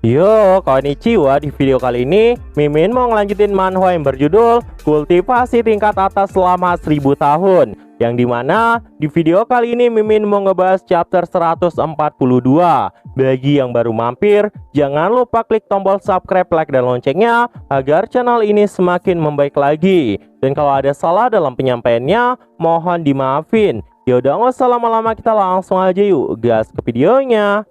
Yo, konnichiwa. Di video kali ini Mimin mau ngelanjutin manhwa yang berjudul Kultivasi Tingkat Atas Selama 1000 Tahun, yang dimana di video kali ini Mimin mau ngebahas chapter 142. Bagi yang baru mampir, jangan lupa klik tombol subscribe, like, dan loncengnya agar channel ini semakin membaik lagi. Dan kalau ada salah dalam penyampaiannya, mohon dimaafin. Yaudah, nggak usah lama-lama, kita langsung aja yuk gas ke videonya.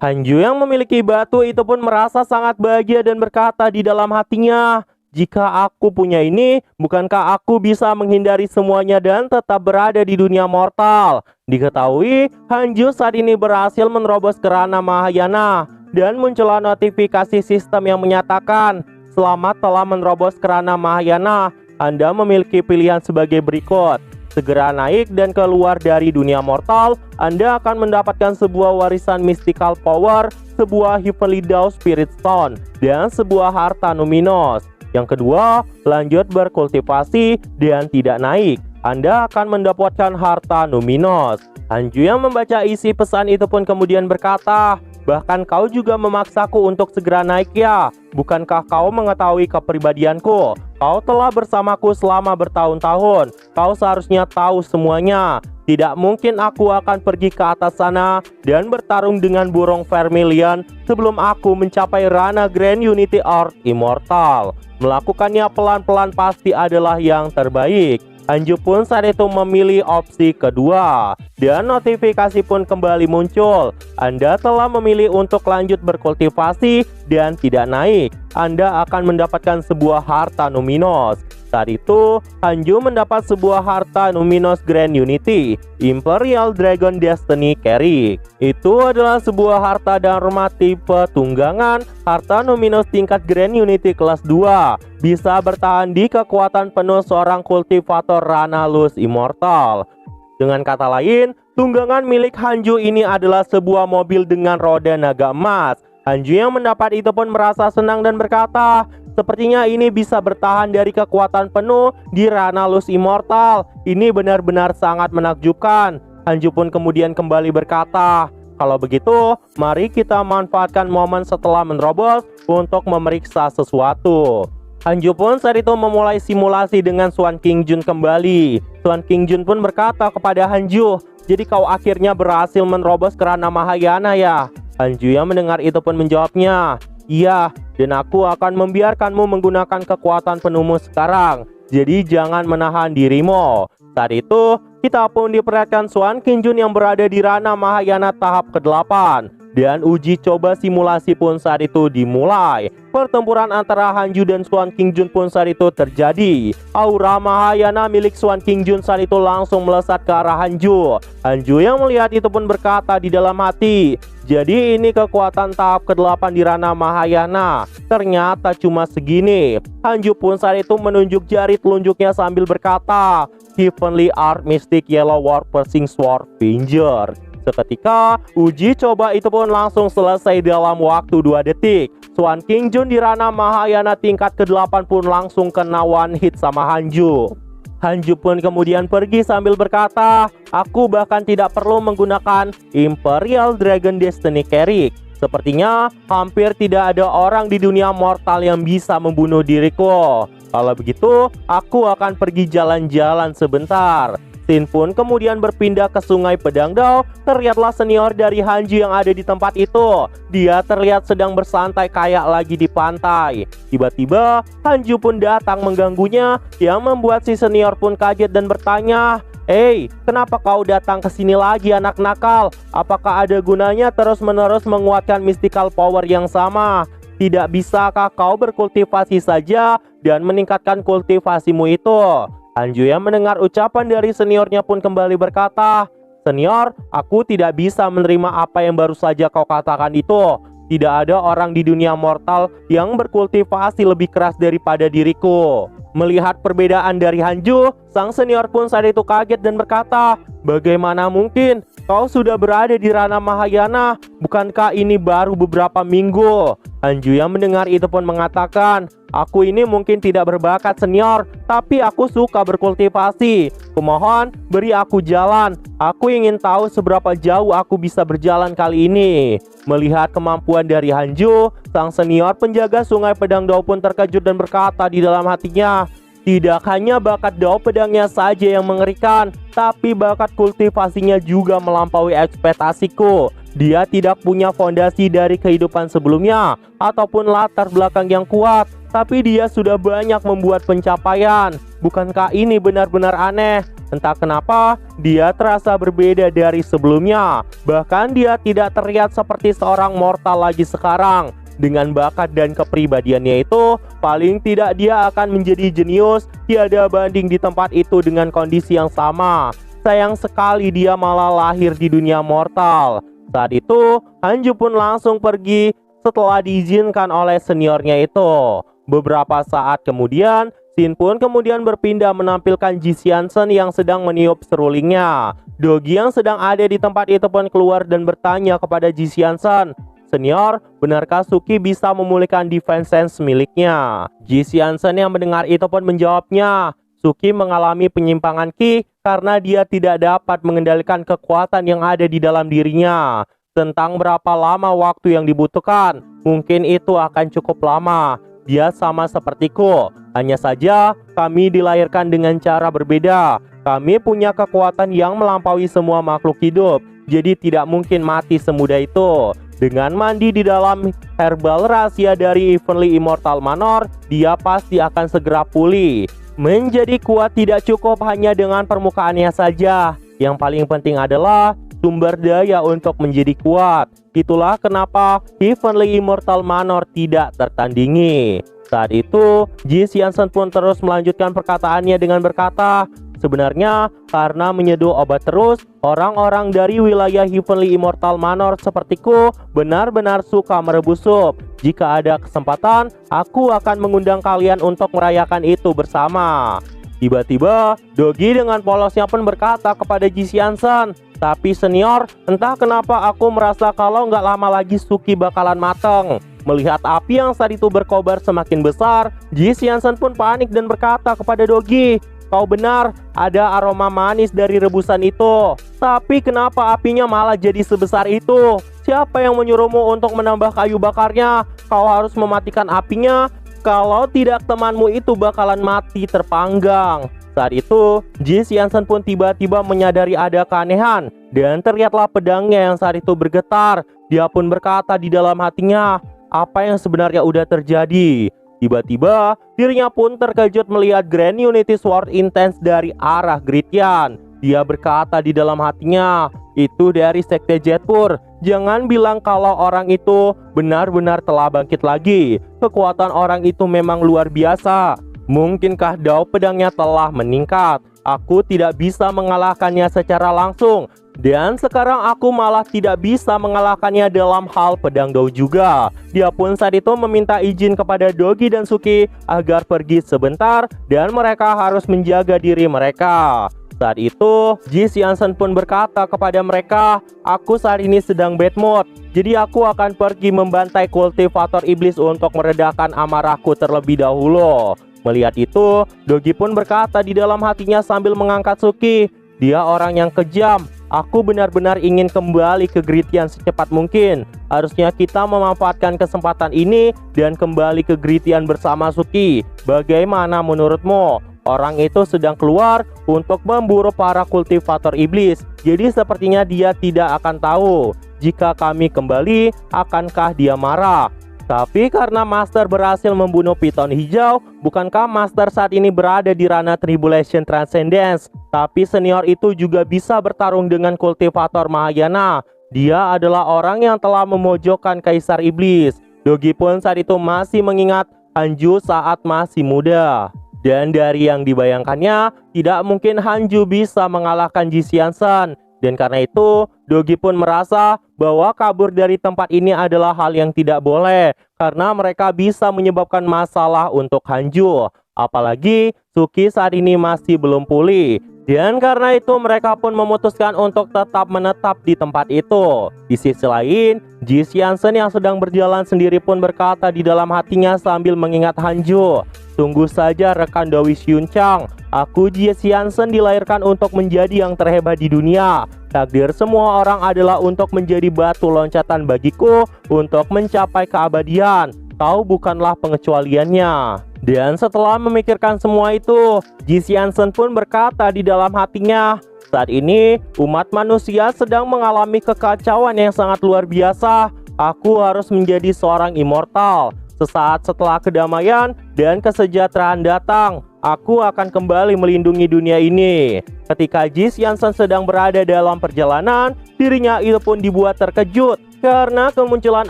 Hanju yang memiliki batu itu pun merasa sangat bahagia dan berkata di dalam hatinya, "Jika aku punya ini, bukankah aku bisa menghindari semuanya dan tetap berada di dunia mortal?" Diketahui, Hanju saat ini berhasil menerobos kerana Mahayana dan muncullah notifikasi sistem yang menyatakan, "Selamat telah menerobos kerana Mahayana. Anda memiliki pilihan sebagai berikut. Segera naik dan keluar dari dunia mortal. Anda akan mendapatkan sebuah warisan mystical power, sebuah Heavenly Dao Spirit Stone, dan sebuah harta numinos. Yang kedua, lanjut berkultivasi dan tidak naik. Anda akan mendapatkan harta numinos." Hanju yang membaca isi pesan itu pun kemudian berkata, "Bahkan kau juga memaksaku untuk segera naik ya. Bukankah kau mengetahui kepribadianku? Kau telah bersamaku selama bertahun-tahun. Kau seharusnya tahu semuanya. Tidak mungkin aku akan pergi ke atas sana dan bertarung dengan burung vermilion sebelum aku mencapai Rana Grand Unity Earth Immortal. Melakukannya pelan-pelan pasti adalah yang terbaik." Hanju pun saat itu memilih opsi kedua, dan notifikasi pun kembali muncul. "Anda telah memilih untuk lanjut berkultivasi dan tidak naik. Anda akan mendapatkan sebuah harta numinos." Saat itu, Hanju mendapat sebuah harta numinos Grand Unity Imperial Dragon Destiny Carrick. Itu adalah sebuah harta dharma tipe tunggangan, harta numinos tingkat Grand Unity kelas 2. Bisa bertahan di kekuatan penuh seorang kultivator Rana Luz Immortal. Dengan kata lain, tunggangan milik Hanju ini adalah sebuah mobil dengan roda naga emas. Hanju yang mendapat itu pun merasa senang dan berkata, "Sepertinya ini bisa bertahan dari kekuatan penuh di Rana Luz Immortal. Ini benar-benar sangat menakjubkan." Hanju pun kemudian kembali berkata, "Kalau begitu, mari kita manfaatkan momen setelah menerobos untuk memeriksa sesuatu." Hanju pun saat itu memulai simulasi dengan Swan King Jun kembali. Swan King Jun pun berkata kepada Hanju, "Jadi kau akhirnya berhasil menerobos kerana Mahayana ya?" Hanju yang mendengar itu pun menjawabnya, "Iya, dan aku akan membiarkanmu menggunakan kekuatan penuhmu sekarang. Jadi jangan menahan dirimu." Saat itu, kita pun diperlihatkan Swan King Jun yang berada di Rana Mahayana tahap ke-8. Dan uji coba simulasi pun saat itu dimulai. Pertempuran antara Hanju dan Swan King Jun pun saat itu terjadi. Aura Mahayana milik Swan King Jun saat itu langsung melesat ke arah Hanju. Hanju yang melihat itu pun berkata di dalam hati, "Jadi ini kekuatan tahap ke-8 di Rana Mahayana. Ternyata cuma segini." Hanju pun saat itu menunjuk jari telunjuknya sambil berkata, "Heavenly Art Mystic Yellow War Piercing Sword Venger." Seketika, uji coba itu pun langsung selesai dalam waktu 2 detik. Swan King Jun di Rana Mahayana tingkat ke-8 pun langsung kena one hit sama Hanju. Hanju pun kemudian pergi sambil berkata, "Aku bahkan tidak perlu menggunakan Imperial Dragon Destiny Carrick. Sepertinya hampir tidak ada orang di dunia mortal yang bisa membunuh diriku. Kalau begitu, aku akan pergi jalan-jalan sebentar." Scene pun kemudian berpindah ke Sungai Pedang Dao. Terlihatlah senior dari Hanju yang ada di tempat itu. Dia terlihat sedang bersantai kayak lagi di pantai. Tiba-tiba Hanju pun datang mengganggunya, yang membuat si senior pun kaget dan bertanya, "Hei, kenapa kau datang ke sini lagi, anak nakal? Apakah ada gunanya terus-menerus menguatkan mystical power yang sama? Tidak bisakah kau berkultivasi saja dan meningkatkan kultivasimu itu?" Hanju yang mendengar ucapan dari seniornya pun kembali berkata, "Senior, aku tidak bisa menerima apa yang baru saja kau katakan itu. Tidak ada orang di dunia mortal yang berkultivasi lebih keras daripada diriku." Melihat perbedaan dari Hanju, sang senior pun saat itu kaget dan berkata, "Bagaimana mungkin? Kau sudah berada di ranah Mahayana, bukankah ini baru beberapa minggu?" Hanju yang mendengar itu pun mengatakan, "Aku ini mungkin tidak berbakat senior, tapi aku suka berkultivasi. Kumohon, beri aku jalan. Aku ingin tahu seberapa jauh aku bisa berjalan kali ini." Melihat kemampuan dari Hanju, sang senior penjaga Sungai Pedang Dao pun terkejut dan berkata di dalam hatinya, "Tidak hanya bakat Dao pedangnya saja yang mengerikan, tapi bakat kultivasinya juga melampaui ekspektasiku. Dia tidak punya fondasi dari kehidupan sebelumnya ataupun latar belakang yang kuat, tapi dia sudah banyak membuat pencapaian. Bukankah ini benar-benar aneh? Entah kenapa dia terasa berbeda dari sebelumnya. Bahkan dia tidak terlihat seperti seorang mortal lagi sekarang. Dengan bakat dan kepribadiannya itu, paling tidak dia akan menjadi jenius. Tiada banding di tempat itu dengan kondisi yang sama. Sayang sekali dia malah lahir di dunia mortal." Saat itu, Hanju pun langsung pergi setelah diizinkan oleh seniornya itu. Beberapa saat kemudian, Shin pun kemudian berpindah menampilkan Ji Xianzhen yang sedang meniup serulingnya. Dogi yang sedang ada di tempat itu pun keluar dan bertanya kepada Ji Xianzhen, "Senior, benarkah Suki bisa memulihkan defense sense miliknya?" Ji Xianzhen yang mendengar itu pun menjawabnya, "Suki mengalami penyimpangan Qi karena dia tidak dapat mengendalikan kekuatan yang ada di dalam dirinya. Tentang berapa lama waktu yang dibutuhkan, mungkin itu akan cukup lama. Dia sama sepertiku, hanya saja kami dilahirkan dengan cara berbeda. Kami punya kekuatan yang melampaui semua makhluk hidup, jadi tidak mungkin mati semudah itu. Dengan mandi di dalam herbal rahasia dari Heavenly Immortal Manor, dia pasti akan segera pulih. Menjadi kuat tidak cukup hanya dengan permukaannya saja. Yang paling penting adalah sumber daya untuk menjadi kuat. Itulah kenapa Heavenly Immortal Manor tidak tertandingi." Saat itu, Ji Xianzhen pun terus melanjutkan perkataannya dengan berkata, "Sebenarnya karena menyeduh obat terus, orang-orang dari wilayah Heavenly Immortal Manor sepertiku benar-benar suka merebus sup. Jika ada kesempatan, aku akan mengundang kalian untuk merayakan itu bersama." Tiba-tiba, Dogi dengan polosnya pun berkata kepada Ji Xianzhen, "Tapi senior, entah kenapa aku merasa kalau nggak lama lagi Suki bakalan mateng." Melihat api yang saat itu berkobar semakin besar, Ji Xianzhen pun panik dan berkata kepada Dogi, "Kau benar, ada aroma manis dari rebusan itu. Tapi kenapa apinya malah jadi sebesar itu? Siapa yang menyuruhmu untuk menambah kayu bakarnya? Kau harus mematikan apinya. Kalau tidak, temanmu itu bakalan mati terpanggang." Saat itu, Ji Xianzhen pun tiba-tiba menyadari ada keanehan, dan terlihatlah pedangnya yang saat itu bergetar. Dia pun berkata di dalam hatinya, apa yang sebenarnya udah terjadi? Tiba-tiba, dirinya pun terkejut melihat Grand Unity Sword Intense dari arah Gridyan. Dia berkata di dalam hatinya, "Itu dari Sekte Jetpur. Jangan bilang kalau orang itu benar-benar telah bangkit lagi. Kekuatan orang itu memang luar biasa. Mungkinkah Dao pedangnya telah meningkat? Aku tidak bisa mengalahkannya secara langsung. Dan sekarang aku malah tidak bisa mengalahkannya dalam hal pedang Dao juga." Dia pun saat itu meminta izin kepada Dogi dan Suki agar pergi sebentar dan mereka harus menjaga diri mereka. Saat itu, Ji Xianzhen pun berkata kepada mereka, "Aku saat ini sedang bad mood, jadi aku akan pergi membantai kultivator iblis untuk meredakan amarahku terlebih dahulu." Melihat itu, Dogi pun berkata di dalam hatinya sambil mengangkat Suki, "Dia orang yang kejam. Aku benar-benar ingin kembali ke Gridyan secepat mungkin. Harusnya kita memanfaatkan kesempatan ini dan kembali ke Gridyan bersama Suki. Bagaimana menurutmu? Orang itu sedang keluar untuk memburu para kultivator iblis. Jadi sepertinya dia tidak akan tahu. Jika kami kembali, akankah dia marah? Tapi karena Master berhasil membunuh Piton Hijau, bukankah Master saat ini berada di ranah Tribulation Transcendence? Tapi senior itu juga bisa bertarung dengan kultivator Mahayana. Dia adalah orang yang telah memojokkan Kaisar Iblis." Dogi pun saat itu masih mengingat Hanju saat masih muda. Dan dari yang dibayangkannya, tidak mungkin Hanju bisa mengalahkan Ji Xianzhen. Dan karena itu, Dogi pun merasa bahwa kabur dari tempat ini adalah hal yang tidak boleh karena mereka bisa menyebabkan masalah untuk Hanju. Apalagi Suki saat ini masih belum pulih. Dan karena itu mereka pun memutuskan untuk tetap menetap di tempat itu. Di sisi lain, Ji Xiansen yang sedang berjalan sendiri pun berkata di dalam hatinya sambil mengingat Hanju. Tunggu saja rekan Dewi Xuncang, aku Ji Xiansen dilahirkan untuk menjadi yang terhebat di dunia. Takdir semua orang adalah untuk menjadi batu loncatan bagiku untuk mencapai keabadian. Kau bukanlah pengecualiannya. Dan setelah memikirkan semua itu, Ji Xiansen pun berkata di dalam hatinya, saat ini umat manusia sedang mengalami kekacauan yang sangat luar biasa. Aku harus menjadi seorang immortal. Sesaat setelah kedamaian dan kesejahteraan datang, aku akan kembali melindungi dunia ini. Ketika Ji Xiansen sedang berada dalam perjalanan, dirinya itu pun dibuat terkejut karena kemunculan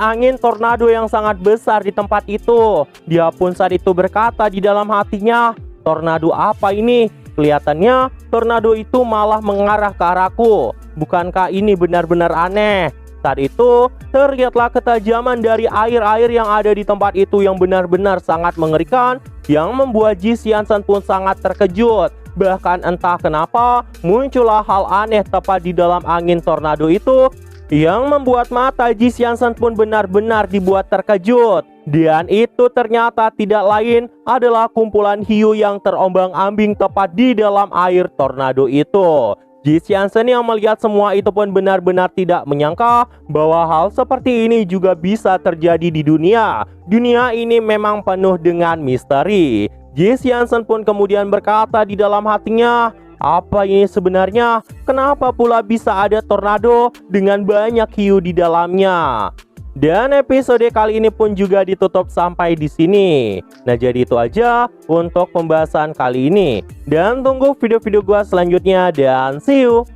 angin tornado yang sangat besar di tempat itu. Dia pun saat itu berkata di dalam hatinya, tornado apa ini? Kelihatannya tornado itu malah mengarah ke arahku. Bukankah ini benar-benar aneh? Saat itu, terlihatlah ketajaman dari air-air yang ada di tempat itu yang benar-benar sangat mengerikan, yang membuat Ji Xiansen pun sangat terkejut. Bahkan entah kenapa, muncullah hal aneh tepat di dalam angin tornado itu, yang membuat mata Ji Xiansen pun benar-benar dibuat terkejut. Dan itu ternyata tidak lain adalah kumpulan hiu yang terombang-ambing tepat di dalam air tornado itu. Ji Xiansen yang melihat semua itu pun benar-benar tidak menyangka bahwa hal seperti ini juga bisa terjadi di dunia. Dunia ini memang penuh dengan misteri. Ji Xiansen pun kemudian berkata di dalam hatinya, apa ini sebenarnya? Kenapa pula bisa ada tornado dengan banyak hiu di dalamnya? Dan episode kali ini pun juga ditutup sampai di sini. Nah, jadi itu aja untuk pembahasan kali ini. Dan tunggu video-video gua selanjutnya dan see you.